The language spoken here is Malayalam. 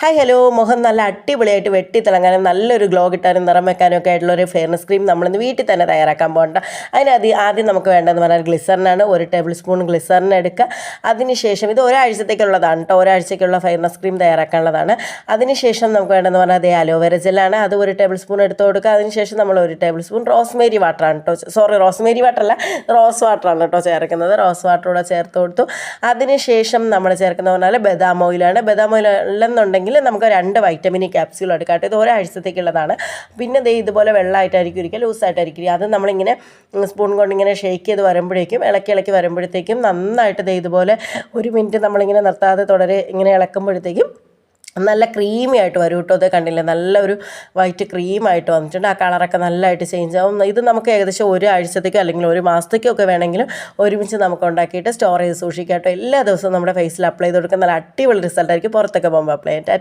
ഹായ് ഹലോ, മുഖം നല്ല അടിപൊളിയായിട്ട് വെട്ടിത്തിളങ്ങാനും നല്ലൊരു ഗ്ലോ കിട്ടാനും നിറം വെക്കാനും ഒക്കെ ആയിട്ടുള്ളൊരു ഫെയർനെസ് ക്രീം നമ്മളിന്ന് വീട്ടിൽ തന്നെ തയ്യാറാക്കാൻ പോകണ്ട. ആദ്യം നമുക്ക് വേണ്ടതെന്ന് പറഞ്ഞാൽ ഗ്ലിസറിനാണ്. 1 ടേബിൾ സ്പൂൺ ഗ്ലിസറിന് എടുക്കുക. അതിനുശേഷം ഇത് ഒരാഴ്ചത്തേക്കുള്ളതാണ് കേട്ടോ, ഒരാഴ്ചയ്ക്കുള്ള ഫെയർനെസ് ക്രീം തയ്യാറാക്കാനുള്ളതാണ്. അതിനുശേഷം നമുക്ക് വേണ്ടതെന്ന് പറഞ്ഞാൽ അതേ അലോവേര ജെല്ലാണ്, അത് 1 ടേബിൾ സ്പൂൺ എടുത്ത് കൊടുക്കുക. അതിനുശേഷം നമ്മൾ 1 ടേബിൾ സ്പൂൺ റോസ്മേരി വാട്ടറാണ് കേട്ടോ, റോസ്മേരി വാട്ടറല്ല, റോസ് വാട്ടറാണ് കേട്ടോ ചേർക്കുന്നത്. റോസ് വാട്ടർ കൂടെ ചേർത്ത് കൊടുത്തു. അതിനുശേഷം നമ്മൾ ചേർക്കുന്നത് പറഞ്ഞാൽ ബദാം ഓയിലാണ്. ബദാം ഓയിൽ അല്ലെന്നുണ്ടെങ്കിൽ നമുക്ക് 2 വൈറ്റമിൻ ക്യാപ്സ്യൂൾ എടുക്കാട്ടെ. ഇത് ഒരാഴ്ചത്തേക്കുള്ളതാണ്. പിന്നെ ഇതുപോലെ വെള്ളമായിട്ടായിരിക്കും ഇരിക്കുക, ലൂസായിട്ടായിരിക്കും. അത് നമ്മളിങ്ങനെ സ്പൂൺ കൊണ്ട് ഇങ്ങനെ ഷേക്ക് ചെയ്ത് വരുമ്പോഴേക്കും, ഇളക്കി വരുമ്പോഴത്തേക്കും നന്നായിട്ട് ഇതുപോലെ 1 മിനിറ്റ് നമ്മളിങ്ങനെ നിർത്താതെ തുടരെ ഇങ്ങനെ ഇളക്കുമ്പോഴത്തേക്കും നല്ല ക്രീമി ആയിട്ട് വരും കേട്ടോ. അത് കണ്ടില്ലേ, നല്ലൊരു വൈറ്റ് ക്രീമായിട്ട് വന്നിട്ടുണ്ട്. ആ കളറൊക്കെ നല്ലതായിട്ട് ചേഞ്ച് ആവും. ഇത് നമുക്ക് ഏകദേശം ഒരാഴ്ചത്തേക്കോ അല്ലെങ്കിൽ 1 മാസത്തേക്കൊക്കെ വേണമെങ്കിലും ഒരുമിച്ച് നമുക്ക് ഉണ്ടാക്കിയിട്ട് സ്റ്റോർ ചെയ്ത് സൂക്ഷിക്കാം കേട്ടോ. എല്ലാ ദിവസവും നമ്മുടെ ഫേസിൽ അപ്ലൈ ചെയ്ത് കൊടുക്കുന്ന നല്ല അടിപൊളി റിസൾട്ടായിരിക്കും പുറത്തൊക്കെ പോകുമ്പോൾ അപ്ലൈ ചെയ്യാൻ.